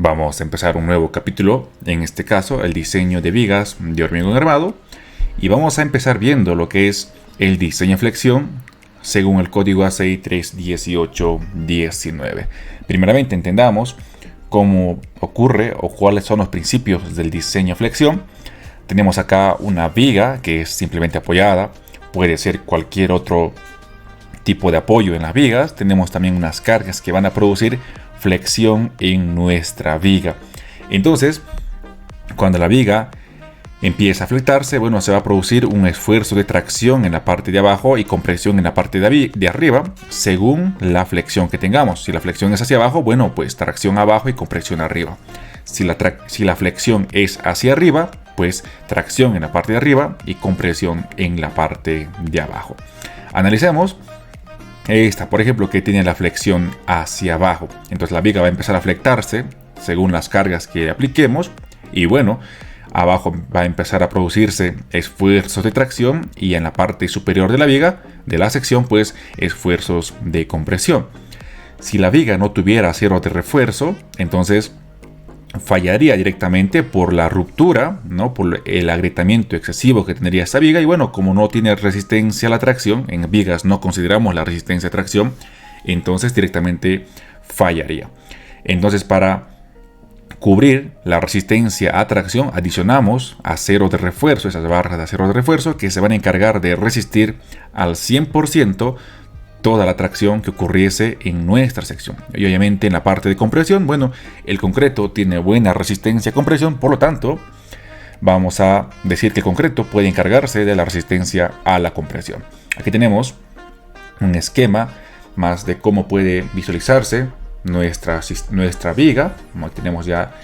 Vamos a empezar un nuevo capítulo, en este caso el diseño de vigas de hormigón armado, y vamos a empezar viendo lo que es el diseño de flexión según el código ASEI 31819. Primeramente entendamos cómo ocurre o cuáles son los principios del diseño de flexión. Tenemos acá una viga que es simplemente apoyada, puede ser cualquier otro tipo de apoyo en las vigas. Tenemos también unas cargas que van a producir flexión en nuestra viga. Entonces, cuando la viga empieza a fletarse, bueno, se va a producir un esfuerzo de tracción en la parte de abajo y compresión en la parte de arriba, según la flexión que tengamos. Si la flexión es hacia abajo, bueno, pues tracción abajo y compresión arriba. Si la flexión es hacia arriba, pues tracción en la parte de arriba y compresión en la parte de abajo. Analicemos esta, por ejemplo, que tiene la flexión hacia abajo. Entonces la viga va a empezar a fletarse según las cargas que apliquemos. Y bueno, abajo va a empezar a producirse esfuerzos de tracción. Y en la parte superior de la viga, de la sección, pues esfuerzos de compresión. Si la viga no tuviera acero de refuerzo, entonces fallaría directamente por la ruptura, ¿no? Por el agrietamiento excesivo que tendría esta viga. Y bueno, como no tiene resistencia a la tracción, en vigas no consideramos la resistencia a tracción, entonces directamente fallaría. Entonces, para cubrir la resistencia a tracción, adicionamos acero de refuerzo, esas barras de acero de refuerzo que se van a encargar de resistir al 100% toda la tracción que ocurriese en nuestra sección. Y obviamente en la parte de compresión, bueno, el concreto tiene buena resistencia a compresión, por lo tanto vamos a decir que el concreto puede encargarse de la resistencia a la compresión. Aquí tenemos un esquema más de cómo puede visualizarse nuestra viga. Como tenemos ya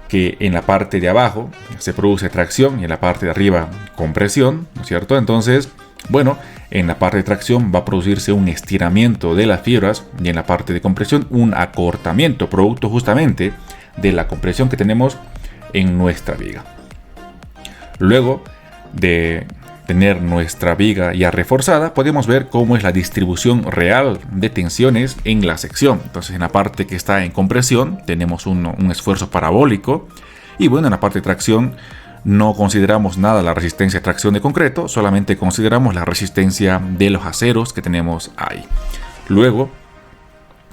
que en la parte de abajo se produce tracción y en la parte de arriba compresión, ¿no es cierto? Entonces, bueno, en la parte de tracción va a producirse un estiramiento de las fibras y en la parte de compresión un acortamiento, producto justamente de la compresión que tenemos en nuestra viga. Luego de tener nuestra viga ya reforzada, podemos ver cómo es la distribución real de tensiones en la sección. Entonces, en la parte que está en compresión tenemos un esfuerzo parabólico, y bueno, en la parte de tracción no consideramos nada la resistencia de tracción de concreto, solamente consideramos la resistencia de los aceros que tenemos ahí. Luego,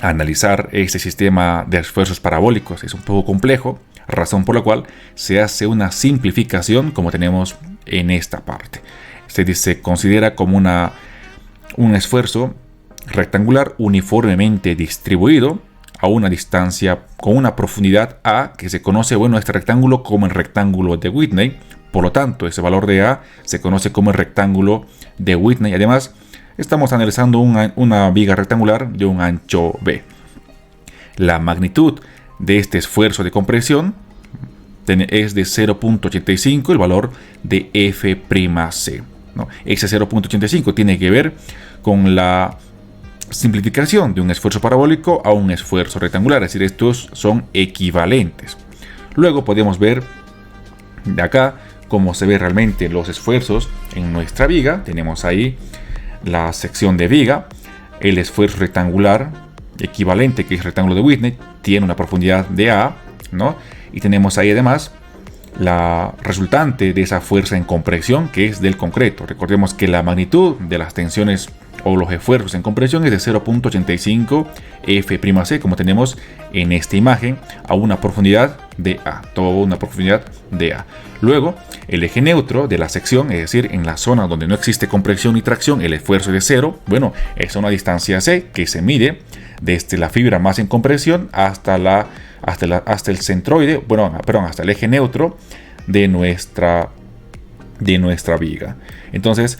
analizar este sistema de esfuerzos parabólicos es un poco complejo, razón por la cual se hace una simplificación como tenemos en esta parte. Se considera como un esfuerzo rectangular uniformemente distribuido a una distancia con una profundidad A, que se conoce, bueno, este rectángulo como el rectángulo de Whitney. Por lo tanto, ese valor de A se conoce como el rectángulo de Whitney. Además, estamos analizando una viga rectangular de un ancho B. La magnitud de este esfuerzo de compresión es de 0.85, el valor de F'C, ¿no? Ese 0.85 tiene que ver con la simplificación de un esfuerzo parabólico a un esfuerzo rectangular, es decir, estos son equivalentes. Luego podemos ver de acá cómo se ve realmente los esfuerzos en nuestra viga. Tenemos ahí la sección de viga, el esfuerzo rectangular equivalente, que es el rectángulo de Whitney, tiene una profundidad de A, ¿no? Y tenemos ahí además la resultante de esa fuerza en compresión, que es del concreto. Recordemos que la magnitud de las tensiones o los esfuerzos en compresión es de 0.85 F'C, como tenemos en esta imagen, a una profundidad de A, toda una profundidad de A. Luego, el eje neutro de la sección, es decir, en la zona donde no existe compresión ni tracción, el esfuerzo es de 0. Bueno, es una distancia C que se mide desde la fibra más en compresión hasta el centroide, hasta el eje neutro de nuestra viga. Entonces,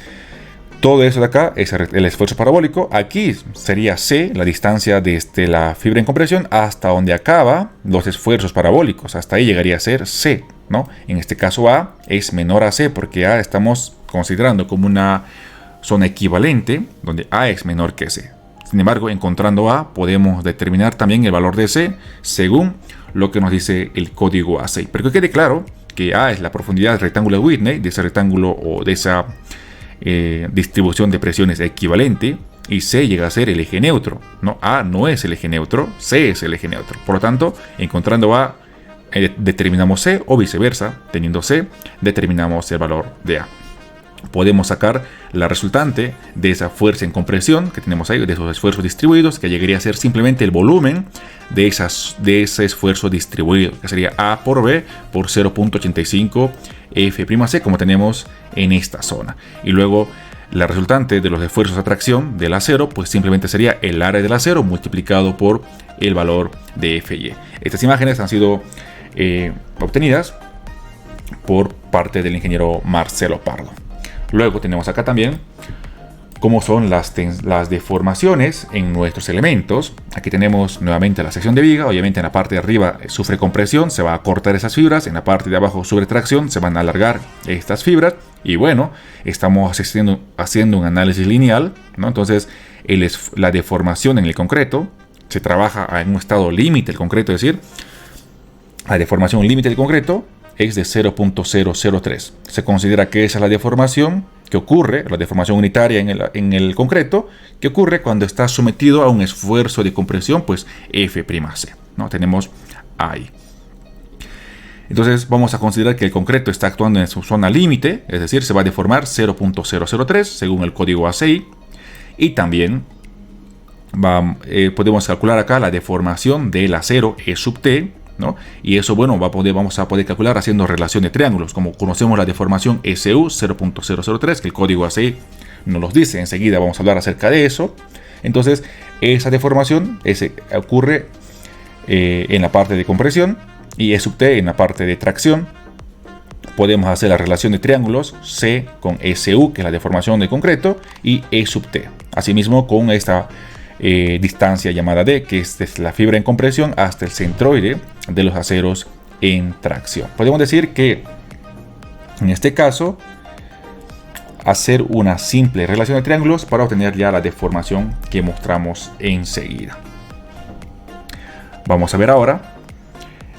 todo eso de acá es el esfuerzo parabólico. Aquí sería C, la distancia desde la fibra en compresión hasta donde acaba los esfuerzos parabólicos. Hasta ahí llegaría a ser C, ¿no? En este caso A es menor a C porque A estamos considerando como una zona equivalente donde A es menor que C. Sin embargo, encontrando A podemos determinar también el valor de C según lo que nos dice el código ASEI. Pero que quede claro que A es la profundidad del rectángulo de Whitney, de ese rectángulo o de esa distribución de presiones equivalente, y C llega a ser el eje neutro, ¿no? A no es el eje neutro, C es el eje neutro. Por lo tanto, encontrando A, determinamos C, o viceversa, teniendo C, determinamos el valor de A. Podemos sacar la resultante de esa fuerza en compresión que tenemos ahí, de esos esfuerzos distribuidos, que llegaría a ser simplemente el volumen de ese esfuerzo distribuido, que sería A por B por 0.85 F'C, como tenemos en esta zona. Y luego la resultante de los esfuerzos de atracción del acero, pues simplemente sería el área del acero multiplicado por el valor de Fy. Estas imágenes han sido obtenidas por parte del ingeniero Marcelo Pardo. Luego tenemos acá también cómo son las deformaciones en nuestros elementos. Aquí tenemos nuevamente la sección de viga. Obviamente en la parte de arriba sufre compresión, se va a cortar esas fibras. En la parte de abajo sufre tracción, se van a alargar estas fibras. Y bueno, estamos haciendo un análisis lineal, ¿no? Entonces la deformación en el concreto se trabaja en un estado límite el concreto, es decir, la deformación límite del concreto es de 0.003. Se considera que esa es la deformación que ocurre, la deformación unitaria en el concreto, que ocurre cuando está sometido a un esfuerzo de compresión, pues F'C, ¿no? Tenemos ahí. Entonces vamos a considerar que el concreto está actuando en su zona límite, es decir, se va a deformar 0.003 según el código ACI. Y también podemos calcular acá la deformación del acero E sub T, ¿no? Y eso, bueno, vamos a poder calcular haciendo relación de triángulos, como conocemos la deformación SU 0.003, que el código ACI nos los dice. Enseguida vamos a hablar acerca de eso. Entonces, esa deformación ocurre en la parte de compresión y E sub T en la parte de tracción. Podemos hacer la relación de triángulos C con SU, que es la deformación del concreto, y E sub T. Asimismo, con esta distancia llamada D, que es desde la fibra en compresión hasta el centroide de los aceros en tracción. Podemos decir que en este caso hacer una simple relación de triángulos para obtener ya la deformación que mostramos enseguida. Vamos a ver ahora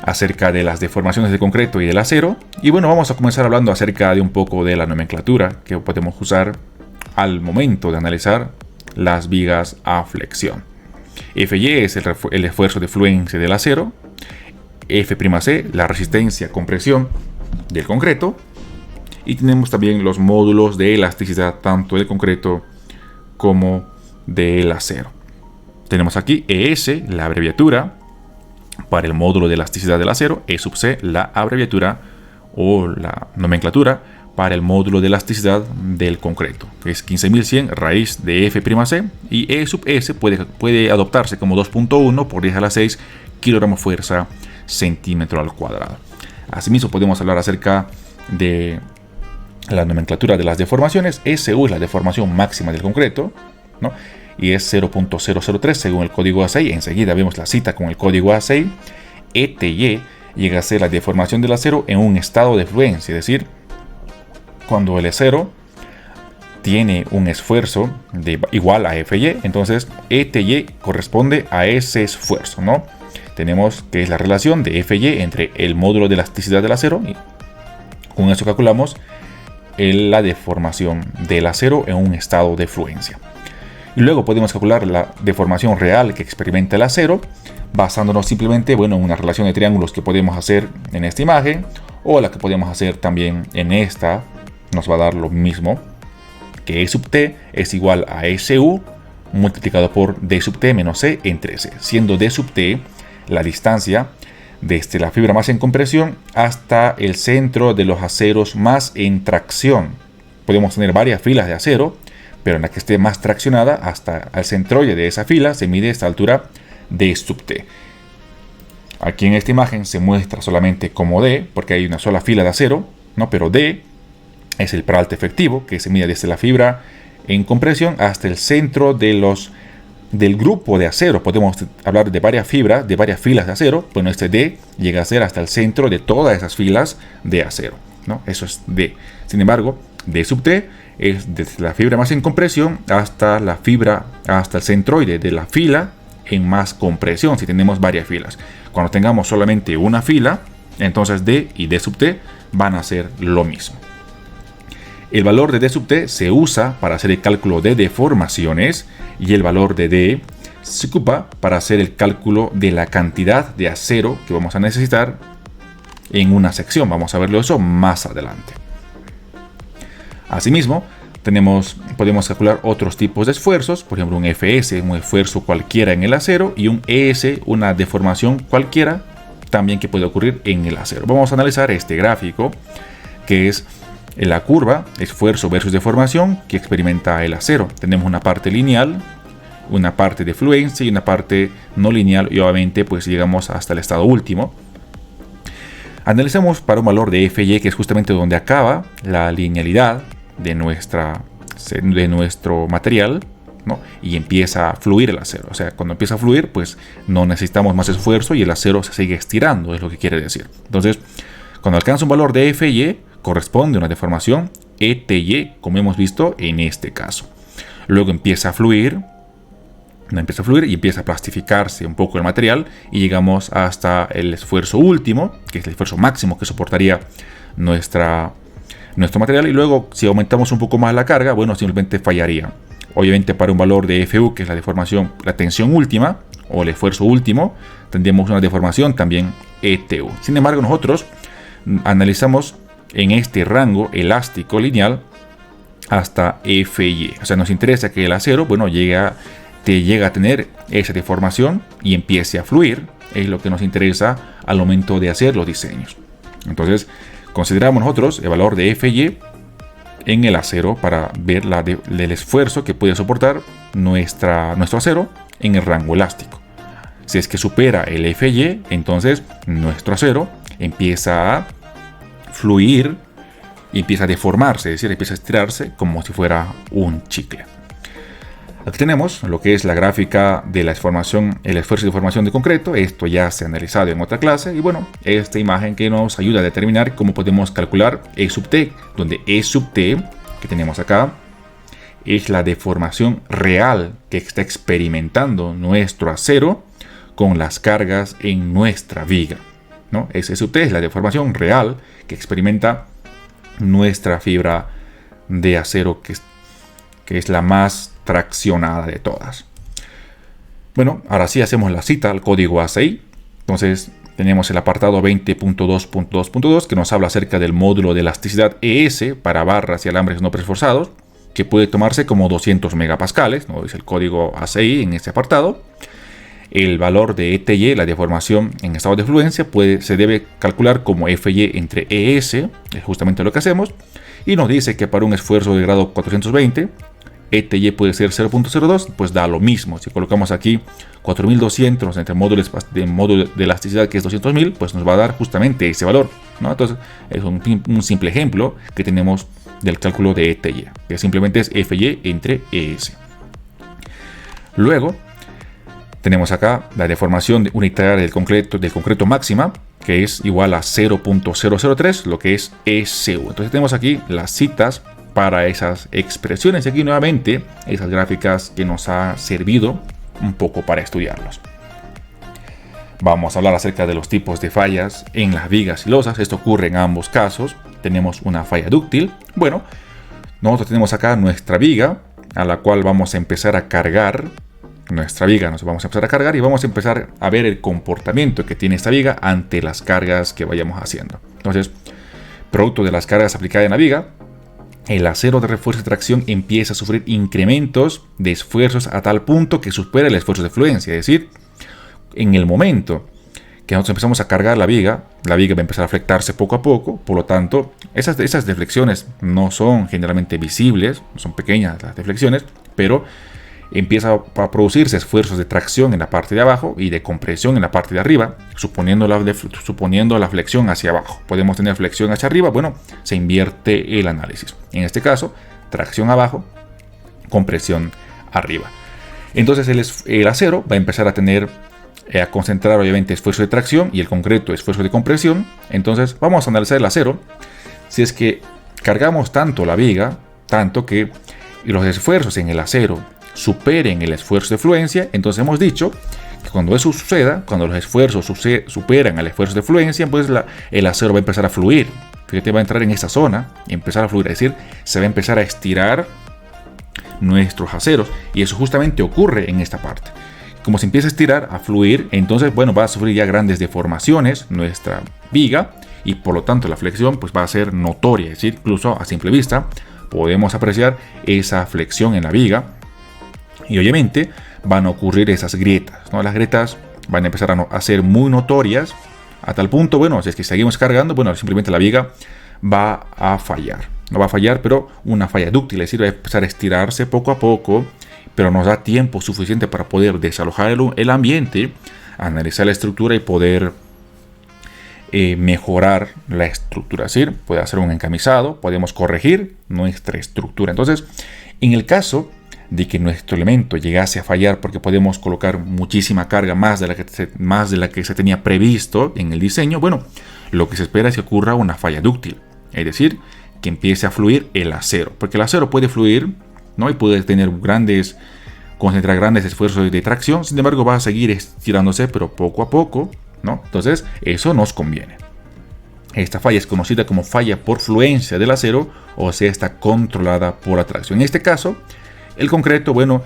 acerca de las deformaciones del concreto y del acero. Y bueno, vamos a comenzar hablando acerca de un poco de la nomenclatura que podemos usar al momento de analizar las vigas a flexión. Fy es el esfuerzo de fluencia del acero, F'C la resistencia a compresión del concreto, y tenemos también los módulos de elasticidad tanto del concreto como del acero. Tenemos aquí ES, la abreviatura para el módulo de elasticidad del acero, E sub C, la abreviatura o la nomenclatura para el módulo de elasticidad del concreto, que es 15100 raíz de F'C, y E sub S puede adoptarse como 2.1 por 10 a la 6 kilogramos fuerza centímetro al cuadrado. Asimismo podemos hablar acerca de la nomenclatura de las deformaciones. SU es la deformación máxima del concreto, ¿no? Y es 0.003 según el código ACI. Enseguida vemos la cita con el código ACI. ETY llega a ser la deformación del acero en un estado de fluencia, es decir, cuando el acero tiene un esfuerzo igual a Fy, entonces ETY corresponde a ese esfuerzo, ¿no? Tenemos que es la relación de Fy entre el módulo de elasticidad del acero, y con eso calculamos la deformación del acero en un estado de fluencia. Y luego podemos calcular la deformación real que experimenta el acero, basándonos simplemente, bueno, en una relación de triángulos que podemos hacer en esta imagen, o la que podemos hacer también en esta. Nos va a dar lo mismo, que E sub T es igual a SU multiplicado por D sub T menos C entre C, siendo D sub T la distancia desde la fibra más en compresión hasta el centro de los aceros más en tracción. Podemos tener varias filas de acero, pero en la que esté más traccionada hasta el centroide de esa fila se mide esta altura D sub T. Aquí en esta imagen se muestra solamente como D, porque hay una sola fila de acero, ¿no? Pero D es el peralte efectivo, que se mide desde la fibra en compresión hasta el centro del grupo de acero. Podemos hablar de varias fibras, de varias filas de acero. Bueno, este D llega a ser hasta el centro de todas esas filas de acero, ¿no? Eso es D. Sin embargo, D sub T es desde la fibra más en compresión hasta la fibra, hasta el centroide de la fila en más compresión, si tenemos varias filas. Cuando tengamos solamente una fila, entonces D y D sub T van a ser lo mismo. El valor de D sub T se usa para hacer el cálculo de deformaciones y el valor de D se ocupa para hacer el cálculo de la cantidad de acero que vamos a necesitar en una sección. Vamos a verlo eso más adelante. Asimismo, podemos calcular otros tipos de esfuerzos, por ejemplo un FS, un esfuerzo cualquiera en el acero, y un ES, una deformación cualquiera también que puede ocurrir en el acero. Vamos a analizar este gráfico, que es la curva esfuerzo versus deformación que experimenta el acero. Tenemos una parte lineal, una parte de fluencia y una parte no lineal, y obviamente pues llegamos hasta el estado último. Analicemos para un valor de FY, que es justamente donde acaba la linealidad de nuestro material, ¿no? Y empieza a fluir el acero. O sea, cuando empieza a fluir, pues no necesitamos más esfuerzo y el acero se sigue estirando, es lo que quiere decir. Entonces, cuando alcanza un valor de FY, corresponde a una deformación ETY, como hemos visto en este caso. Luego empieza a fluir y empieza a plastificarse un poco el material, y llegamos hasta el esfuerzo último, que es el esfuerzo máximo que soportaría nuestro material. Y luego, si aumentamos un poco más la carga, bueno, simplemente fallaría. Obviamente, para un valor de FU, que es la deformación, la tensión última o el esfuerzo último, tendríamos una deformación también ETU. Sin embargo, nosotros analizamos en este rango elástico lineal hasta FY. O sea, nos interesa que el acero, bueno, llega a tener esa deformación y empiece a fluir. Es lo que nos interesa al momento de hacer los diseños. Entonces, consideramos nosotros el valor de FY en el acero para ver el esfuerzo que puede soportar nuestro acero en el rango elástico. Si es que supera el FY, entonces nuestro acero empieza a fluir y empieza a deformarse, es decir, empieza a estirarse como si fuera un chicle. Aquí tenemos lo que es la gráfica de la deformación, el esfuerzo de deformación de concreto. Esto ya se ha analizado en otra clase, y bueno, esta imagen que nos ayuda a determinar cómo podemos calcular E sub T, donde E sub T, que tenemos acá, es la deformación real que está experimentando nuestro acero con las cargas en nuestra viga, ¿no? E sub T es la deformación real que experimenta nuestra fibra de acero, que es la más traccionada de todas. Bueno, ahora sí hacemos la cita al código ACI. Entonces tenemos el apartado 20.2.2.2 que nos habla acerca del módulo de elasticidad ES para barras y alambres no preforzados, que puede tomarse como 200 megapascales, ¿no? Es el código ACI en este apartado. El valor de ETY, la deformación en estado de fluencia, se debe calcular como FY entre ES, es justamente lo que hacemos, y nos dice que para un esfuerzo de grado 420, ETY puede ser 0.02, pues da lo mismo. Si colocamos aquí 4200 entre módulo de elasticidad, que es 200.000, pues nos va a dar justamente ese valor, ¿no? Entonces es un simple ejemplo que tenemos del cálculo de ETY, que simplemente es FY entre ES. Luego tenemos acá la deformación unitaria del concreto máxima, que es igual a 0.003, lo que es ECU. Entonces tenemos aquí las citas para esas expresiones, y aquí nuevamente esas gráficas que nos ha servido un poco para estudiarlos. Vamos a hablar acerca de los tipos de fallas en las vigas y losas. Esto ocurre en ambos casos. Tenemos una falla dúctil. Bueno, nosotros tenemos acá nuestra viga, a la cual vamos a empezar a cargar. Nuestra viga nos vamos a empezar a cargar y vamos a empezar a ver el comportamiento que tiene esta viga ante las cargas que vayamos haciendo. Entonces, producto de las cargas aplicadas en la viga, el acero de refuerzo de tracción empieza a sufrir incrementos de esfuerzos a tal punto que supera el esfuerzo de fluencia. Es decir, en el momento que nosotros empezamos a cargar la viga va a empezar a flectarse poco a poco. Por lo tanto, esas deflexiones no son generalmente visibles, son pequeñas las deflexiones, pero empieza a producirse esfuerzos de tracción en la parte de abajo y de compresión en la parte de arriba, suponiendo la flexión hacia abajo. Podemos tener flexión hacia arriba, bueno, se invierte el análisis. En este caso, tracción abajo, compresión arriba. Entonces el acero va a empezar a concentrar obviamente esfuerzo de tracción y el concreto esfuerzo de compresión. Entonces vamos a analizar el acero. Si es que cargamos tanto la viga, tanto que los esfuerzos en el acero superen el esfuerzo de fluencia, entonces hemos dicho que cuando eso suceda, cuando los esfuerzos superan al esfuerzo de fluencia, pues el acero va a empezar a fluir. fíjate, va a entrar en esta zona y empezar a fluir, es decir, se va a empezar a estirar nuestros aceros, y eso justamente ocurre en esta parte. Como se empieza a estirar, a fluir, entonces, bueno, va a sufrir ya grandes deformaciones nuestra viga, y por lo tanto la flexión pues va a ser notoria, es decir, incluso a simple vista podemos apreciar esa flexión en la viga, y obviamente van a ocurrir esas grietas, ¿no? Las grietas van a empezar a ser muy notorias, a tal punto, bueno, si es que seguimos cargando, bueno, simplemente la viga va a fallar. No va a fallar, pero una falla dúctil, es decir, va a empezar a estirarse poco a poco, pero nos da tiempo suficiente para poder desalojar el ambiente, analizar la estructura y poder mejorar la estructura. Es decir, puede hacer un encamisado, podemos corregir nuestra estructura. Entonces, en el caso de que nuestro elemento llegase a fallar porque podemos colocar muchísima carga más de la que se tenía previsto en el diseño, bueno, lo que se espera es que ocurra una falla dúctil, es decir, que empiece a fluir el acero, porque el acero puede fluir, ¿no? Y puede concentrar grandes esfuerzos de tracción, sin embargo va a seguir estirándose, pero poco a poco, ¿no? Entonces eso nos conviene. Esta falla es conocida como falla por fluencia del acero, o sea, está controlada por la tracción. En este caso, el concreto, bueno,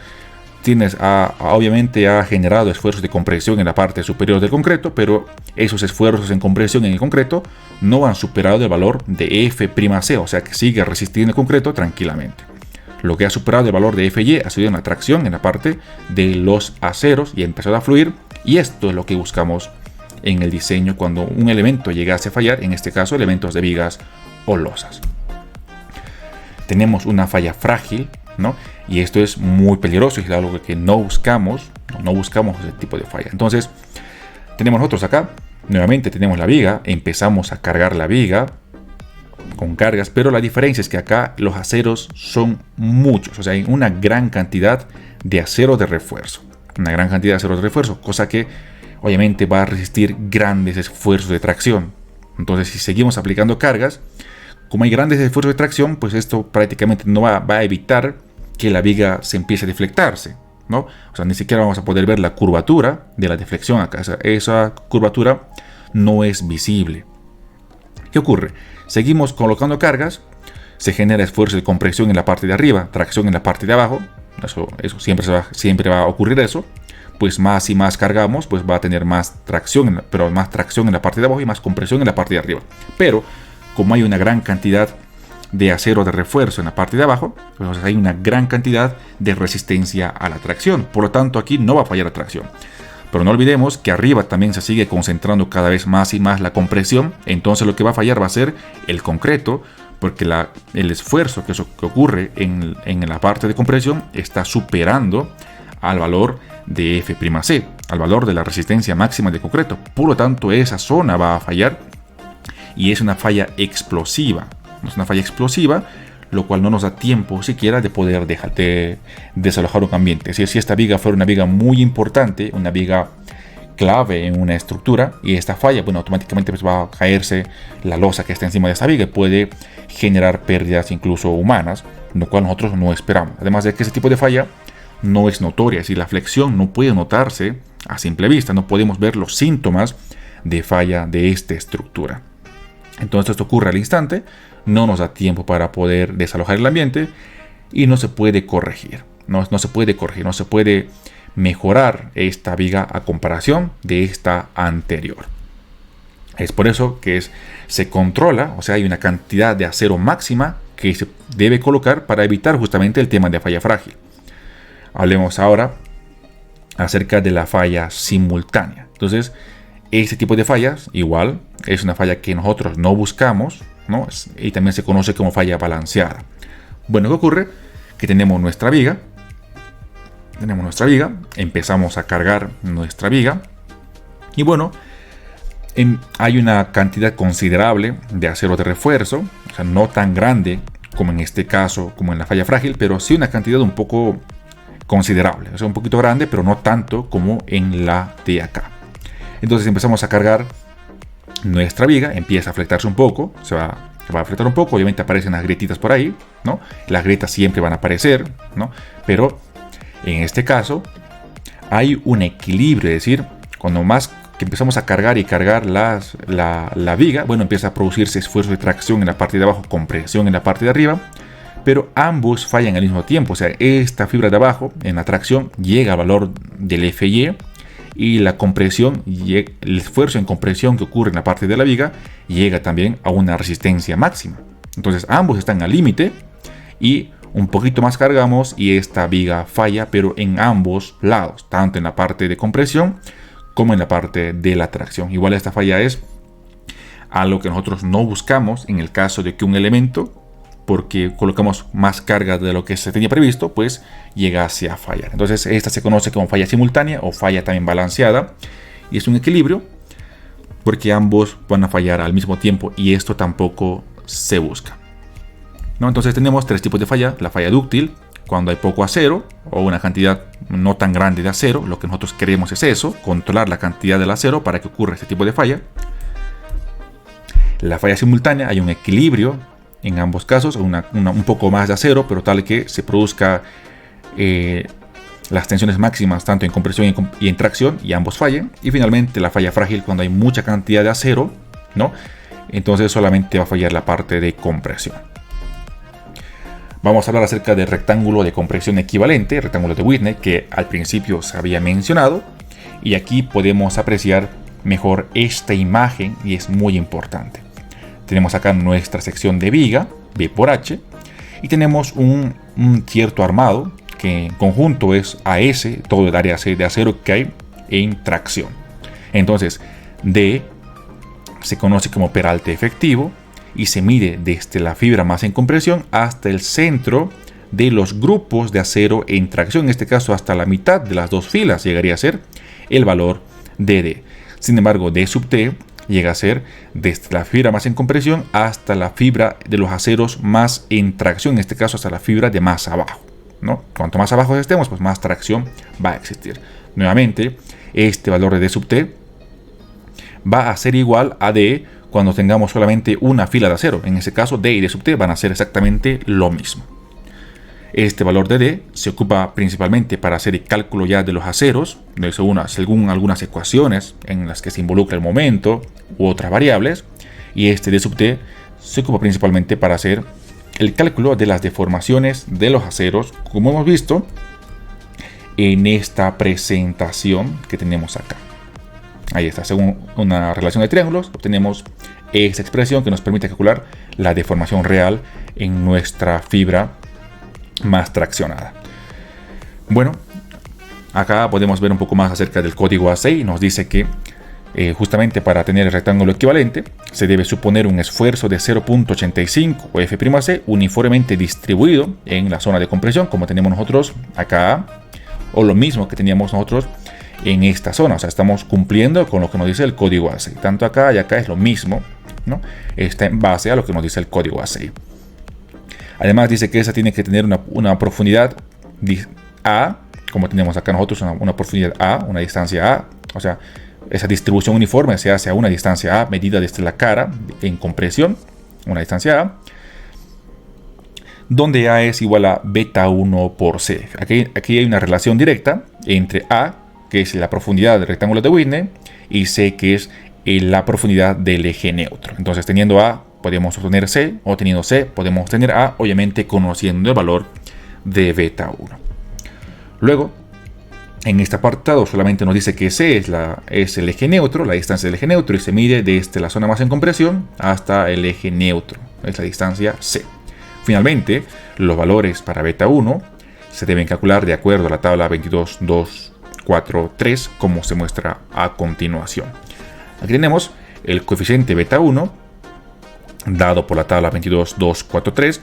obviamente ha generado esfuerzos de compresión en la parte superior del concreto, pero esos esfuerzos en compresión en el concreto no han superado el valor de F'C, o sea que sigue resistiendo el concreto tranquilamente. Lo que ha superado el valor de Fy ha sido una tracción en la parte de los aceros y ha empezado a fluir, y esto es lo que buscamos en el diseño cuando un elemento llegase a fallar, en este caso elementos de vigas o losas. Tenemos una falla frágil, ¿no? Y esto es muy peligroso, es algo que no buscamos ese tipo de falla. Entonces, tenemos nosotros acá, nuevamente tenemos la viga, empezamos a cargar la viga con cargas, pero la diferencia es que acá los aceros son muchos, o sea, hay una gran cantidad de acero de refuerzo, cosa que obviamente va a resistir grandes esfuerzos de tracción. Entonces, si seguimos aplicando cargas, como hay grandes esfuerzos de tracción, pues esto prácticamente no va a evitar que la viga se empiece a deflectarse, ¿no? O sea, ni siquiera vamos a poder ver la curvatura de la deflexión acá. O sea, esa curvatura no es visible. ¿Qué ocurre? Seguimos colocando cargas, se genera esfuerzo de compresión en la parte de arriba, tracción en la parte de abajo. Eso siempre va a ocurrir eso. Pues más y más cargamos, pues va a tener más tracción, pero más tracción en la parte de abajo y más compresión en la parte de arriba. Pero como hay una gran cantidad de acero de refuerzo en la parte de abajo, pues hay una gran cantidad de resistencia a la tracción. Por lo tanto, aquí no va a fallar la tracción. Pero no olvidemos que arriba también se sigue concentrando cada vez más y más la compresión. Entonces lo que va a fallar va a ser el concreto, porque el esfuerzo que ocurre en la parte de compresión está superando al valor de F'C, al valor de la resistencia máxima de concreto. Por lo tanto, esa zona va a fallar, y es una falla explosiva. Es una falla explosiva, lo cual no nos da tiempo siquiera de poder desalojar un ambiente. Si esta viga fuera una viga muy importante, una viga clave en una estructura, y esta falla, bueno, automáticamente pues va a caerse la losa que está encima de esta viga y puede generar pérdidas incluso humanas, lo cual nosotros no esperamos. Además de que ese tipo de falla no es notoria, es decir, la flexión no puede notarse a simple vista, no podemos ver los síntomas de falla de esta estructura. Entonces esto ocurre al instante, no nos da tiempo para poder desalojar el ambiente y no se puede corregir. No se puede mejorar esta viga a comparación de esta anterior. Es por eso que se controla, o sea, hay una cantidad de acero máxima que se debe colocar para evitar justamente el tema de falla frágil. Hablemos ahora acerca de la falla simultánea. Entonces, este tipo de fallas, igual, es una falla que nosotros no buscamos, ¿no? Y también se conoce como falla balanceada. Bueno, ¿qué ocurre? Que tenemos nuestra viga, empezamos a cargar nuestra viga, y bueno, hay una cantidad considerable de acero de refuerzo, o sea, no tan grande como en este caso, como en la falla frágil, pero sí una cantidad un poco considerable, o sea, un poquito grande, pero no tanto como en la de acá. Entonces empezamos a cargar nuestra viga, empieza a flectarse un poco, se va a flectar un poco, obviamente aparecen las grietitas por ahí, ¿no? Las grietas siempre van a aparecer, ¿no? Pero en este caso hay un equilibrio, es decir, cuando más que empezamos a cargar y cargar la viga, bueno, empieza a producirse esfuerzo de tracción en la parte de abajo, compresión en la parte de arriba, pero ambos fallan al mismo tiempo. O sea, esta fibra de abajo en la tracción llega al valor del FY, y la compresión, el esfuerzo en compresión que ocurre en la parte de la viga, llega también a una resistencia máxima. Entonces ambos están al límite y un poquito más cargamos y esta viga falla, pero en ambos lados, tanto en la parte de compresión como en la parte de la tracción. Igual esta falla es algo que nosotros no buscamos en el caso de que un elemento, porque colocamos más carga de lo que se tenía previsto, pues llegase a fallar. Entonces esta se conoce como falla simultánea o falla también balanceada, y es un equilibrio porque ambos van a fallar al mismo tiempo y esto tampoco se busca, ¿no? Entonces tenemos tres tipos de falla: la falla dúctil, cuando hay poco acero o una cantidad no tan grande de acero. Lo que nosotros queremos es eso, controlar la cantidad del acero para que ocurra este tipo de falla. La falla simultánea, hay un equilibrio en ambos casos, un poco más de acero, pero tal que se produzca las tensiones máximas tanto en compresión y en tracción y ambos fallen. Y finalmente la falla frágil, cuando hay mucha cantidad de acero, ¿no? Entonces solamente va a fallar la parte de compresión. Vamos a hablar acerca del rectángulo de compresión equivalente, rectángulo de Whitney, que al principio se había mencionado, y aquí podemos apreciar mejor esta imagen y es muy importante. Tenemos acá nuestra sección de viga, B por H, y tenemos un cierto armado que en conjunto es AS, todo el área de acero que hay en tracción. Entonces, D se conoce como peralte efectivo y se mide desde la fibra más en compresión hasta el centro de los grupos de acero en tracción, en este caso hasta la mitad de las dos filas llegaría a ser el valor de D. Sin embargo, D sub T llega a ser desde la fibra más en compresión hasta la fibra de los aceros más en tracción, en este caso hasta la fibra de más abajo, ¿no? Cuanto más abajo estemos, pues más tracción va a existir. Nuevamente, este valor de D sub T va a ser igual a D cuando tengamos solamente una fila de acero. En ese caso, D y D sub T van a ser exactamente lo mismo. Este valor de D se ocupa principalmente para hacer el cálculo ya de los aceros, según algunas ecuaciones en las que se involucra el momento u otras variables. Y este D sub T se ocupa principalmente para hacer el cálculo de las deformaciones de los aceros, como hemos visto en esta presentación que tenemos acá. Ahí está, según una relación de triángulos, obtenemos esta expresión que nos permite calcular la deformación real en nuestra fibra más traccionada. Bueno, acá podemos ver un poco más acerca del código A6. Nos dice que justamente para tener el rectángulo equivalente se debe suponer un esfuerzo de 0.85 o F'C uniformemente distribuido en la zona de compresión, como tenemos nosotros acá, o lo mismo que teníamos nosotros en esta zona. O sea, estamos cumpliendo con lo que nos dice el código A6. Tanto acá y acá es lo mismo, ¿no? Está en base a lo que nos dice el código A6. Además dice que esa tiene que tener una profundidad A, como tenemos acá nosotros, una profundidad A, una distancia A. O sea, esa distribución uniforme se hace a una distancia A medida desde la cara en compresión, una distancia A, donde A es igual a beta 1 por C. Aquí hay una relación directa entre A, que es la profundidad del rectángulo de Whitney, y C, que es la profundidad del eje neutro. Entonces, teniendo A, podemos obtener C, o teniendo C, podemos obtener A, obviamente conociendo el valor de beta 1. Luego, en este apartado solamente nos dice que C es el eje neutro, la distancia del eje neutro, y se mide desde la zona más en compresión hasta el eje neutro, es la distancia C. Finalmente, los valores para beta 1 se deben calcular de acuerdo a la tabla 22.243, como se muestra a continuación. Aquí tenemos el coeficiente beta 1 dado por la tabla 22.243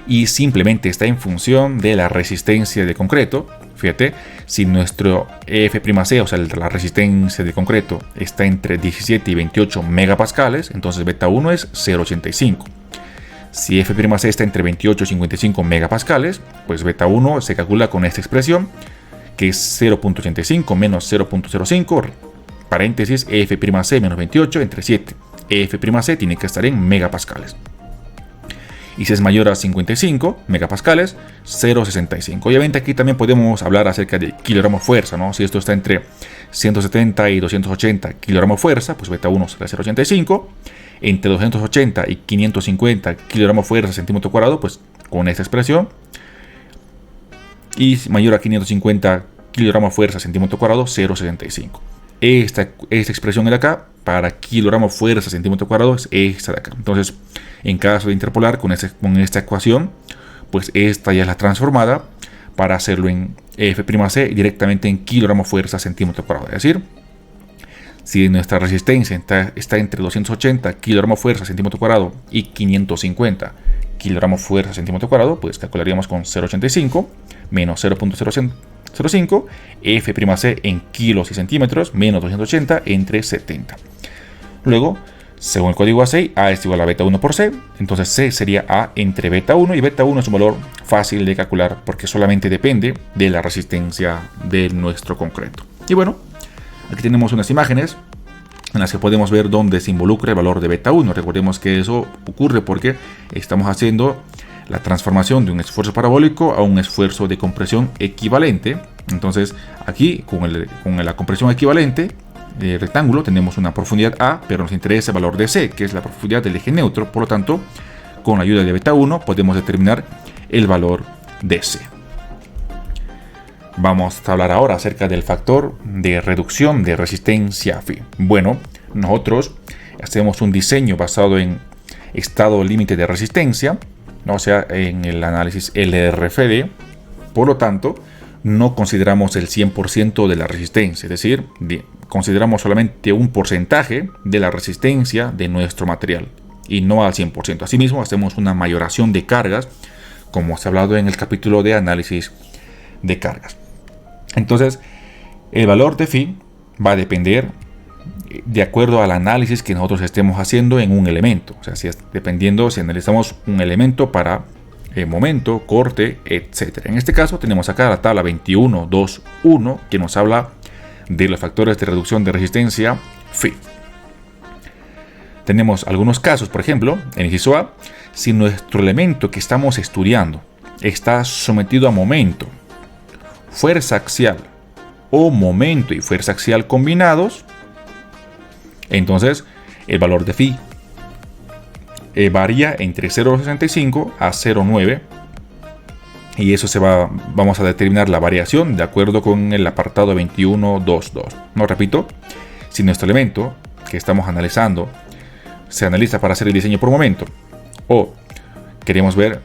y simplemente está en función de la resistencia de concreto. Fíjate, si nuestro F'C, o sea, la resistencia de concreto, está entre 17 y 28 megapascales, entonces beta 1 es 0.85. Si F'C está entre 28 y 55 megapascales, pues beta 1 se calcula con esta expresión, que es 0.85 menos 0.05, paréntesis, F'C menos 28 entre 7. F'C tiene que estar en megapascales. Y si es mayor a 55 megapascales, 0,65. Obviamente aquí también podemos hablar acerca de kilogramos fuerza, ¿no? Si esto está entre 170 y 280 kilogramos fuerza, pues beta 1 será 0,85. Entre 280 y 550 kilogramos fuerza centímetro cuadrado, pues con esta expresión. Y mayor a 550 kilogramos fuerza centímetro cuadrado, 0,75. Esta expresión de acá para kilogramos fuerza centímetro cuadrado es esta de acá. Entonces, en caso de interpolar con esta ecuación, pues esta ya es la transformada para hacerlo en F'C directamente en kilogramos fuerza centímetro cuadrado. Es decir, si nuestra resistencia está entre 280 kilogramos fuerza centímetro cuadrado y 550 kilogramos fuerza centímetro cuadrado, pues calcularíamos con 0,85 menos 0,005 F'C en kilos y centímetros menos 280 entre 70. Luego, según el código A6, A es igual a beta 1 por C, entonces C sería A entre beta 1, y beta 1 es un valor fácil de calcular porque solamente depende de la resistencia de nuestro concreto. Y bueno, aquí tenemos unas imágenes en las que podemos ver dónde se involucra el valor de beta 1. Recordemos que eso ocurre porque estamos haciendo la transformación de un esfuerzo parabólico a un esfuerzo de compresión equivalente. Entonces aquí con la compresión equivalente de rectángulo tenemos una profundidad A, pero nos interesa el valor de C, que es la profundidad del eje neutro. Por lo tanto, con la ayuda de beta 1 podemos determinar el valor de C. Vamos a hablar ahora acerca del factor de reducción de resistencia Φ. Bueno, nosotros hacemos un diseño basado en estado límite de resistencia, o sea, en el análisis LRFD. Por lo tanto, no consideramos el 100% de la resistencia, es decir, consideramos solamente un porcentaje de la resistencia de nuestro material y no al 100%. Asimismo, hacemos una mayoración de cargas, como se ha hablado en el capítulo de análisis de cargas. Entonces, el valor de Φ va a depender de acuerdo al análisis que nosotros estemos haciendo en un elemento. O sea, dependiendo si analizamos un elemento para momento, corte, etc. En este caso tenemos acá la tabla 21.2.1 que nos habla de los factores de reducción de resistencia Φ. Tenemos algunos casos, por ejemplo, en inciso A, si nuestro elemento que estamos estudiando está sometido a momento, fuerza axial o momento y fuerza axial combinados, entonces el valor de Φ varía entre 0,65 a 0,9, y eso vamos a determinar la variación de acuerdo con el apartado 21.2.2. No, repito, si nuestro elemento que estamos analizando se analiza para hacer el diseño por momento, o queremos ver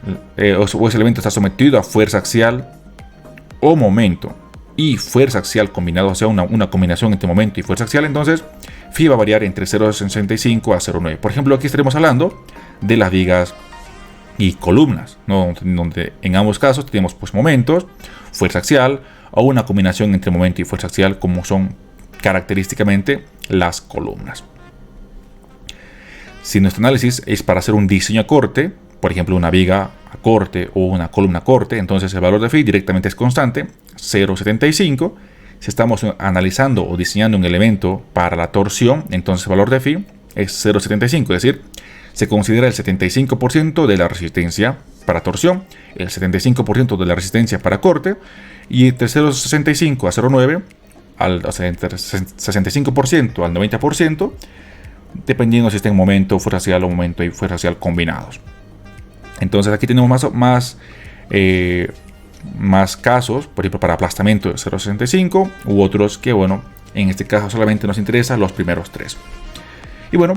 o ese elemento está sometido a fuerza axial o momento y fuerza axial combinado, o sea, una combinación entre momento y fuerza axial, entonces Φ va a variar entre 0,65 a 0,9. Por ejemplo, aquí estaremos hablando de las vigas y columnas, ¿no? Donde en ambos casos tenemos pues momentos, fuerza axial o una combinación entre momento y fuerza axial, como son característicamente las columnas. Si nuestro análisis es para hacer un diseño a corte, por ejemplo una viga a corte o una columna a corte, entonces el valor de Φ directamente es constante, 0,75. Si estamos analizando o diseñando un elemento para la torsión, entonces el valor de Φ es 0,75, es decir, se considera el 75% de la resistencia para torsión, el 75% de la resistencia para corte, y entre 0,65 a 0,9, o sea, entre 65% al 90%, dependiendo si está en momento, fuerza axial o momento y fuerza axial combinados. Entonces aquí tenemos más casos, por ejemplo para aplastamiento de 0,65 u otros que, bueno, en este caso solamente nos interesan los primeros tres. Y bueno,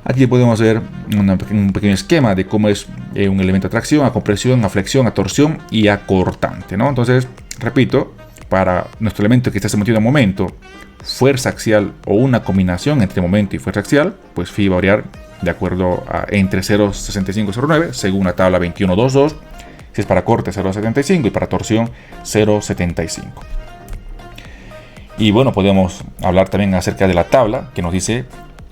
aquí podemos ver un pequeño esquema de cómo es un elemento a tracción, a compresión, a flexión, a torsión y a cortante, ¿no? Entonces, repito, para nuestro elemento que está sometido a momento, fuerza axial o una combinación entre momento y fuerza axial, pues Φ va a variar de acuerdo a entre 0,65 y 0,9 según la tabla 21.2.2. Si es para corte 0,75 y para torsión 0,75. Y bueno, podemos hablar también acerca de la tabla que nos dice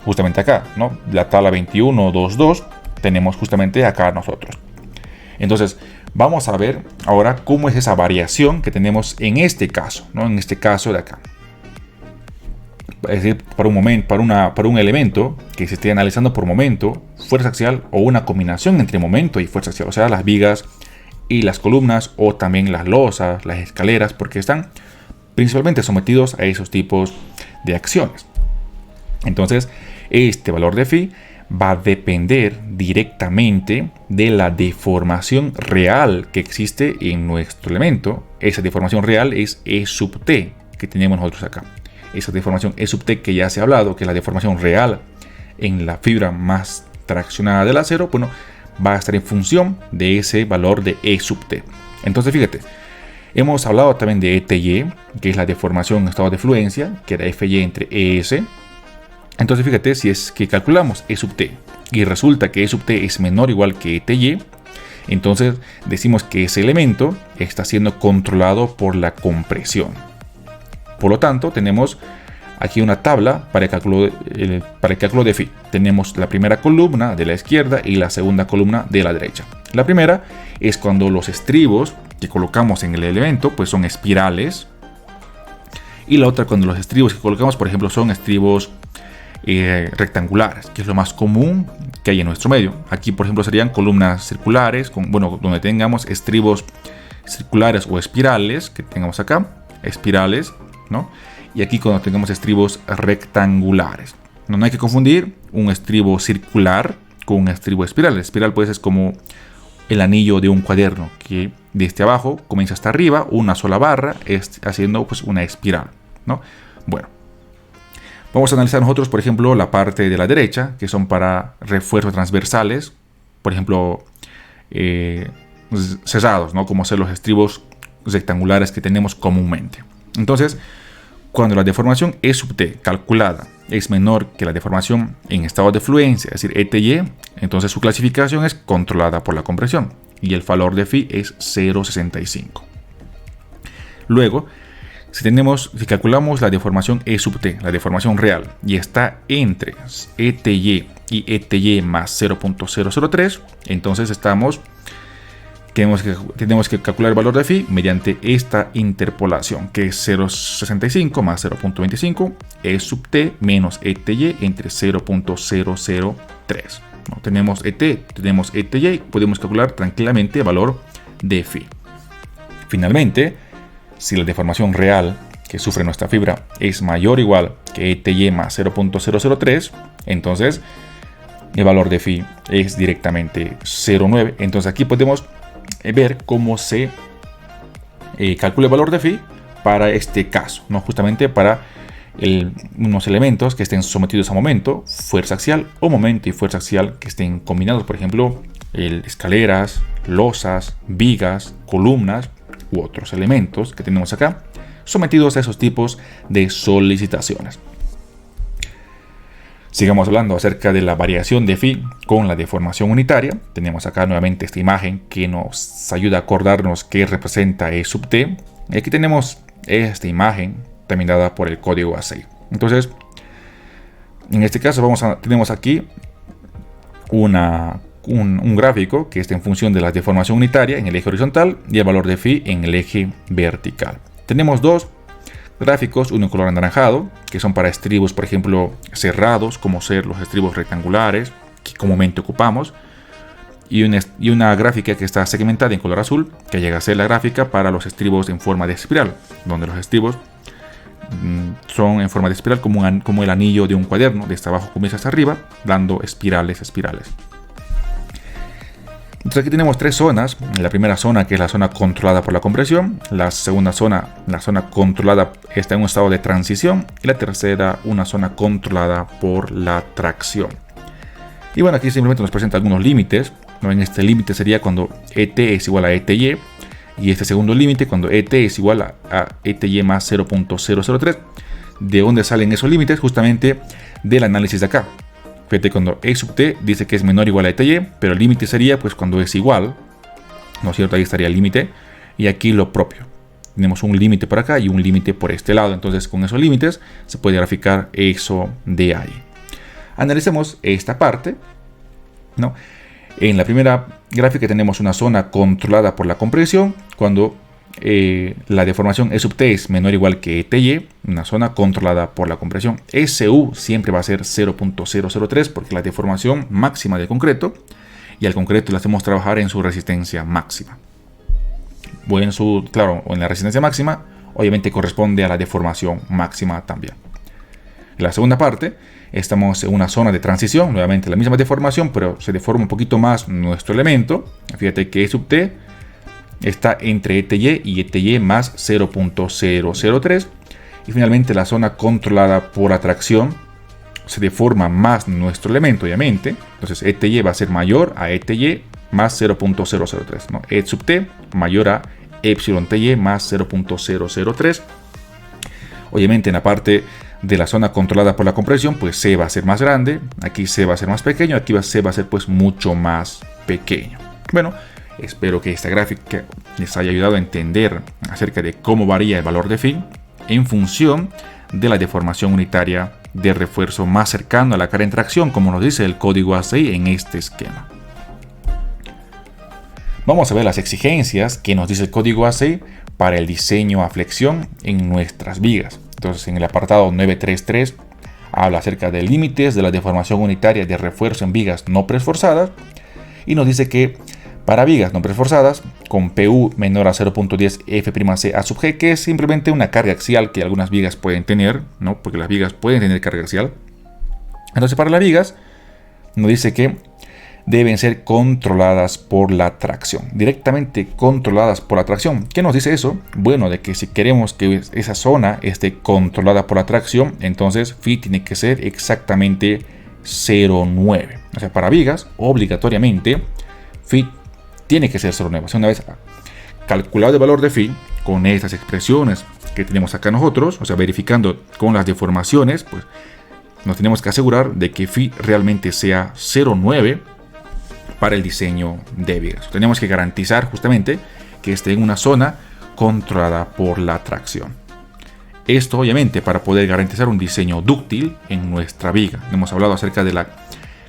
justamente acá, ¿no? La tabla 21.2.2 tenemos justamente acá nosotros. Entonces, vamos a ver ahora cómo es esa variación que tenemos en este caso, ¿no? En este caso de acá. es decir, para un momento, para un elemento que se esté analizando por momento, fuerza axial o una combinación entre momento y fuerza axial, o sea, las vigas y las columnas o también las losas, las escaleras, porque están principalmente sometidos a esos tipos de acciones. Entonces, este valor de phi va a depender directamente de la deformación real que existe en nuestro elemento. Esa deformación real es E sub t que tenemos nosotros acá. Esa deformación E sub t que ya se ha hablado, que es la deformación real en la fibra más traccionada del acero, bueno, va a estar en función de ese valor de E sub t. Entonces, fíjate, hemos hablado también de ETY, que es la deformación en estado de fluencia, que era FY entre ES. Entonces, fíjate, si es que calculamos E sub t y resulta que E sub t es menor o igual que ETY, entonces decimos que ese elemento está siendo controlado por la compresión. Por lo tanto, tenemos aquí una tabla para el cálculo de phi. Tenemos la primera columna de la izquierda y la segunda columna de la derecha. La primera es cuando los estribos que colocamos en el elemento pues son espirales. Y la otra cuando los estribos que colocamos, por ejemplo, son estribos rectangulares, que es lo más común que hay en nuestro medio. Aquí, por ejemplo, serían columnas circulares, donde tengamos estribos circulares o espirales, que tengamos acá, espirales, ¿no? Y aquí cuando tengamos estribos rectangulares. No hay que confundir un estribo circular con un estribo espiral. El espiral pues es como el anillo de un cuaderno, que desde abajo comienza hasta arriba, una sola barra, haciendo pues una espiral, ¿no? Bueno. Vamos a analizar nosotros, por ejemplo, la parte de la derecha, que son para refuerzos transversales, por ejemplo, cerrados, ¿no? Como ser los estribos rectangulares que tenemos comúnmente. Entonces, cuando la deformación E sub t calculada es menor que la deformación en estado de fluencia, es decir, ETY, entonces su clasificación es controlada por la compresión y el valor de phi es 0,65. Luego, si calculamos la deformación E sub t, la deformación real, y está entre ETY y ETY más 0.003, entonces tenemos que calcular el valor de phi mediante esta interpolación, que es 0.65 más 0.25 E sub t menos ETY entre 0.003. ¿No? Tenemos ET, tenemos ETY, podemos calcular tranquilamente el valor de phi. Finalmente, si la deformación real que sufre nuestra fibra es mayor o igual que ETY más 0.003, entonces el valor de phi es directamente 0,9. Entonces aquí podemos ver cómo se calcula el valor de phi para este caso, ¿no? Justamente para unos elementos que estén sometidos a momento, fuerza axial, o momento y fuerza axial que estén combinados, por ejemplo, escaleras, losas, vigas, columnas u otros elementos que tenemos acá, sometidos a esos tipos de solicitaciones. Sigamos hablando acerca de la variación de phi con la deformación unitaria. Tenemos acá nuevamente esta imagen que nos ayuda a acordarnos qué representa E sub t. Y aquí tenemos esta imagen también dada por el código A6. Entonces, en este caso tenemos aquí un gráfico que está en función de la deformación unitaria en el eje horizontal y el valor de phi en el eje vertical. Tenemos dos gráficos, uno en color anaranjado, que son para estribos, por ejemplo, cerrados, como ser los estribos rectangulares que comúnmente ocupamos, y una gráfica que está segmentada en color azul, que llega a ser la gráfica para los estribos en forma de espiral, donde los estribos son en forma de espiral como el anillo de un cuaderno, desde abajo comienza hasta arriba, dando espirales. Entonces aquí tenemos tres zonas. La primera zona, que es la zona controlada por la compresión. La segunda zona, la zona controlada, está en un estado de transición. Y la tercera, una zona controlada por la tracción. Y bueno, aquí simplemente nos presenta algunos límites, ¿no? En este límite sería cuando ET es igual a ETY. Y este segundo límite cuando ET es igual a ETY más 0.003. ¿De dónde salen esos límites? Justamente del análisis de acá. Fíjate, cuando E sub t dice que es menor o igual a ETY, pero el límite sería pues cuando es igual, ¿no es cierto? Ahí estaría el límite, y aquí lo propio. Tenemos un límite por acá y un límite por este lado, entonces con esos límites se puede graficar eso de ahí. Analicemos esta parte, ¿no? En la primera gráfica tenemos una zona controlada por la compresión, cuando la deformación E sub T es menor o igual que ETY, una zona controlada por la compresión. SU siempre va a ser 0.003 porque la deformación máxima del concreto, y al concreto le hacemos trabajar en su resistencia máxima. Bueno, claro, en la resistencia máxima, obviamente corresponde a la deformación máxima también. En la segunda parte, estamos en una zona de transición, nuevamente la misma deformación, pero se deforma un poquito más nuestro elemento. Fíjate que E sub T está entre ETY y ETY más 0.003. Y finalmente la zona controlada por atracción se deforma más nuestro elemento, obviamente. Entonces ETY va a ser mayor a ETY más 0.003, ¿no? E sub T mayor a epsilon TY más 0.003. Obviamente en la parte de la zona controlada por la compresión, pues C va a ser más grande, aquí C va a ser más pequeño, aquí C va a ser pues mucho más pequeño. Bueno, espero que esta gráfica les haya ayudado a entender acerca de cómo varía el valor de phi en función de la deformación unitaria de refuerzo más cercano a la carga en tracción, como nos dice el código ACI en este esquema. Vamos a ver las exigencias que nos dice el código ACI para el diseño a flexión en nuestras vigas. Entonces, en el apartado 933 habla acerca de límites de la deformación unitaria de refuerzo en vigas no preesforzadas y nos dice que para vigas no preesforzadas con PU menor a 0.10 F'C A sub G, que es simplemente una carga axial que algunas vigas pueden tener, ¿no? Porque las vigas pueden tener carga axial. Entonces, para las vigas nos dice que deben ser controladas por la tracción, directamente controladas por la tracción. ¿Qué nos dice eso? Bueno, de que si queremos que esa zona esté controlada por la tracción, entonces phi tiene que ser exactamente 0.9. O sea, para vigas, obligatoriamente, phi tiene que ser 0.9. O sea, una vez calculado el valor de phi, con estas expresiones que tenemos acá nosotros, o sea, verificando con las deformaciones, pues nos tenemos que asegurar de que phi realmente sea 0.9 para el diseño de vigas. Tenemos que garantizar justamente que esté en una zona controlada por la tracción. Esto obviamente para poder garantizar un diseño dúctil en nuestra viga. Hemos hablado acerca de la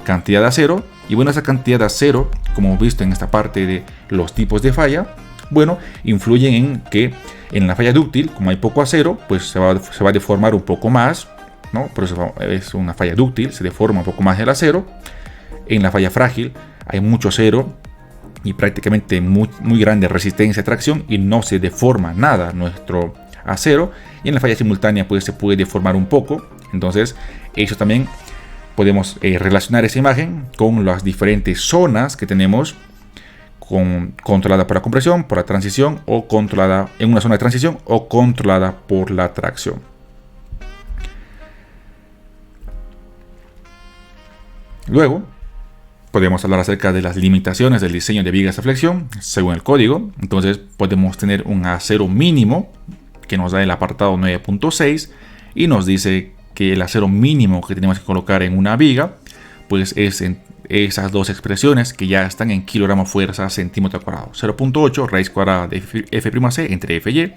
cantidad de acero y bueno, esa cantidad de acero, como hemos visto en esta parte de los tipos de falla, bueno, influyen en que en la falla dúctil, como hay poco acero, pues se va a deformar un poco más, ¿no? Por eso es una falla dúctil, se deforma un poco más el acero. En la falla frágil hay mucho acero y prácticamente muy grande resistencia a tracción y no se deforma nada nuestro acero. Y en la falla simultánea pues se puede deformar un poco. Entonces eso también podemos relacionar esa imagen con las diferentes zonas que tenemos controlada por la compresión, por la transición o controlada en una zona de transición o controlada por la tracción. Luego podemos hablar acerca de las limitaciones del diseño de vigas a flexión según el código. Entonces podemos tener un acero mínimo que nos da el apartado 9.6 y nos dice que el acero mínimo que tenemos que colocar en una viga pues es en esas dos expresiones que ya están en kilogramo fuerza centímetro cuadrado. 0.8 raíz cuadrada de F'C entre Fy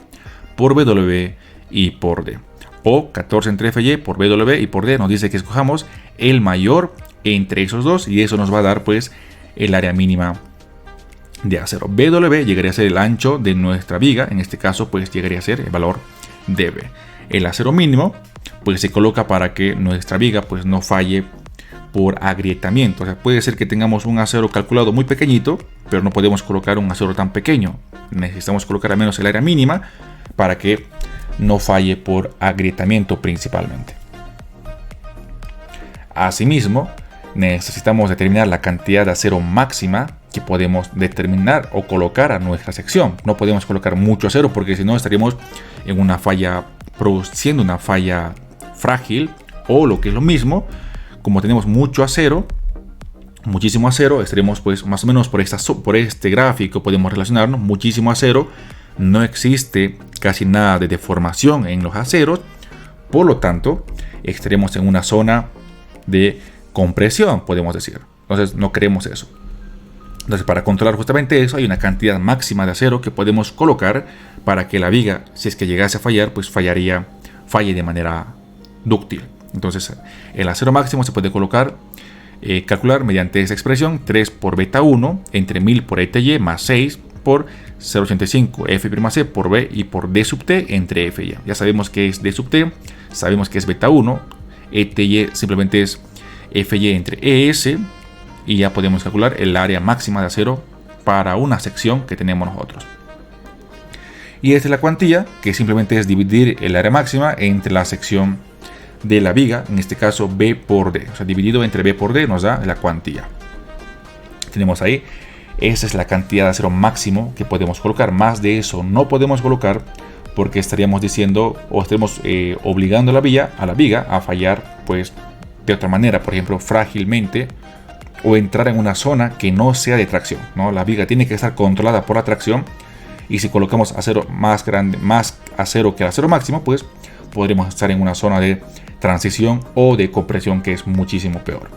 por W y por D. O 14 entre Fy por W y por D nos dice que escojamos el mayor entre esos dos y eso nos va a dar pues el área mínima de acero. BW llegaría a ser el ancho de nuestra viga, en este caso pues llegaría a ser el valor dB. El acero mínimo pues se coloca para que nuestra viga pues no falle por agrietamiento. O sea, puede ser que tengamos un acero calculado muy pequeñito, pero no podemos colocar un acero tan pequeño. Necesitamos colocar al menos el área mínima para que no falle por agrietamiento principalmente. Asimismo, necesitamos determinar la cantidad de acero máxima que podemos determinar o colocar a nuestra sección. No podemos colocar mucho acero porque si no estaríamos en una falla, produciendo una falla frágil, o lo que es lo mismo, como tenemos mucho acero, muchísimo acero, estaremos pues más o menos por este gráfico podemos relacionarnos. Muchísimo acero, no existe casi nada de deformación en los aceros, por lo tanto estaremos en una zona de compresión, podemos decir. Entonces no queremos eso. Entonces, para controlar justamente eso hay una cantidad máxima de acero que podemos colocar para que la viga, si es que llegase a fallar, pues falle de manera dúctil. Entonces el acero máximo se puede calcular mediante esta expresión 3 por beta 1 entre 1000 por ETY más 6 por 0,85 F'C por B y por D sub T entre F y Y. Ya sabemos que es D sub T, sabemos que es beta 1, ETY simplemente es Fy entre ES, y ya podemos calcular el área máxima de acero para una sección que tenemos nosotros. Y esta es la cuantía, que simplemente es dividir el área máxima entre la sección de la viga, en este caso B por D. O sea, dividido entre B por D nos da la cuantía. Tenemos ahí, esa es la cantidad de acero máximo que podemos colocar. Más de eso no podemos colocar, porque estaríamos diciendo o estaremos obligando a la viga a fallar pues de otra manera, por ejemplo frágilmente, o entrar en una zona que no sea de tracción, ¿no? La viga tiene que estar controlada por la tracción, y si colocamos acero más grande, más acero que el acero máximo, pues podremos estar en una zona de transición o de compresión que es muchísimo peor.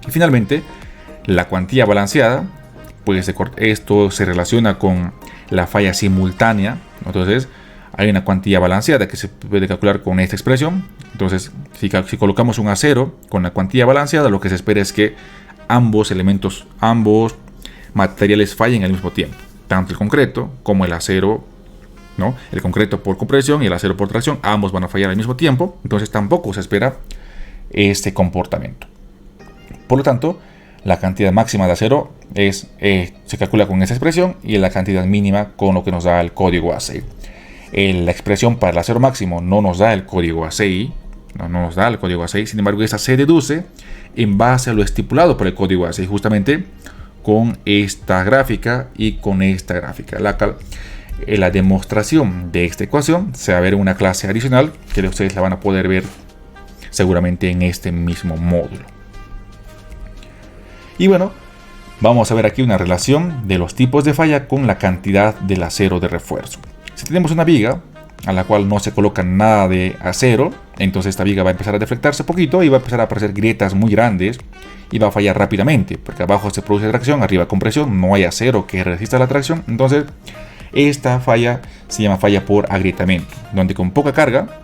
Y finalmente, la cuantía balanceada, pues esto se relaciona con la falla simultánea. Entonces hay una cuantía balanceada que se puede calcular con esta expresión. Entonces si colocamos un acero con la cuantía balanceada, lo que se espera es que ambos materiales fallen al mismo tiempo, tanto el concreto como el acero, ¿no? El concreto por compresión y el acero por tracción, ambos van a fallar al mismo tiempo. Entonces tampoco se espera este comportamiento. Por lo tanto, la cantidad máxima de acero se calcula con esa expresión, y la cantidad mínima con lo que nos da el código ACI. La expresión para el acero máximo no nos da el código ACI, no nos da el código ACI. Sin embargo, esa se deduce en base a lo estipulado por el código ACI, justamente con esta gráfica y con esta gráfica. La demostración de esta ecuación se va a ver en una clase adicional, que ustedes la van a poder ver seguramente en este mismo módulo. Y bueno, vamos a ver aquí una relación de los tipos de falla con la cantidad del acero de refuerzo. Si tenemos una viga a la cual no se coloca nada de acero, entonces esta viga va a empezar a deflectarse poquito y va a empezar a aparecer grietas muy grandes y va a fallar rápidamente, porque abajo se produce tracción, arriba compresión, no hay acero que resista la tracción. Entonces esta falla se llama falla por agrietamiento, donde con poca carga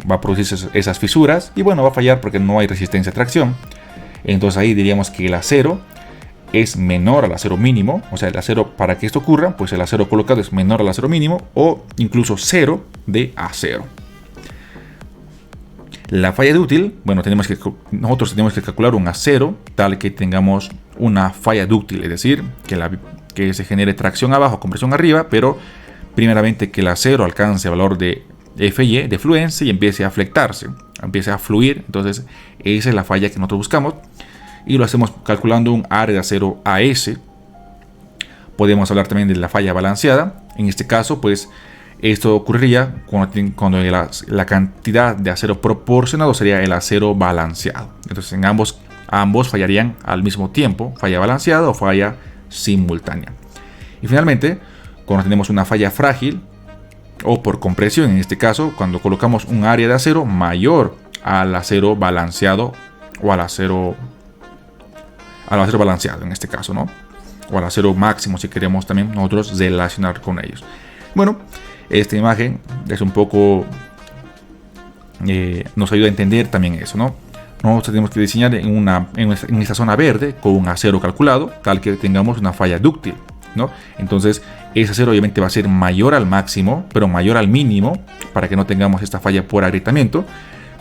va a producirse esas fisuras y bueno, va a fallar porque no hay resistencia a tracción. Entonces ahí diríamos que el acero es menor al acero mínimo, o sea, el acero, para que esto ocurra, pues el acero colocado es menor al acero mínimo, o incluso 0 de acero. La falla dúctil, bueno, nosotros tenemos que calcular un acero tal que tengamos una falla dúctil, es decir, que se genere tracción abajo, compresión arriba, pero primeramente que el acero alcance el valor de Fy, de fluencia, y empiece a flectarse, empiece a fluir. Entonces esa es la falla que nosotros buscamos, y lo hacemos calculando un área de acero AS. Podemos hablar también de la falla balanceada. En este caso, pues esto ocurriría cuando la cantidad de acero proporcionado sería el acero balanceado. Entonces en ambos fallarían al mismo tiempo, falla balanceada o falla simultánea. Y finalmente, cuando tenemos una falla frágil o por compresión, en este caso, cuando colocamos un área de acero mayor al acero balanceado o al acero balanceado, en este caso, ¿no? O al acero máximo, si queremos también nosotros relacionar con ellos. Bueno, esta imagen es un poco nos ayuda a entender también eso, ¿no? Nosotros tenemos que diseñar en esta zona verde con un acero calculado, tal que tengamos una falla dúctil, ¿no? Entonces ese acero obviamente va a ser mayor al máximo, pero mayor al mínimo, para que no tengamos esta falla por agrietamiento.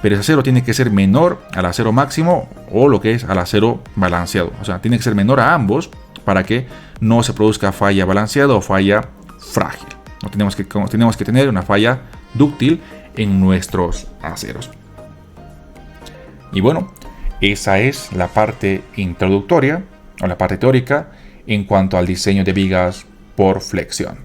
Pero ese acero tiene que ser menor al acero máximo o lo que es al acero balanceado. O sea, tiene que ser menor a ambos para que no se produzca falla balanceada o falla frágil. No tenemos que tener una falla dúctil en nuestros aceros. Y bueno, esa es la parte introductoria o la parte teórica en cuanto al diseño de vigas por flexión.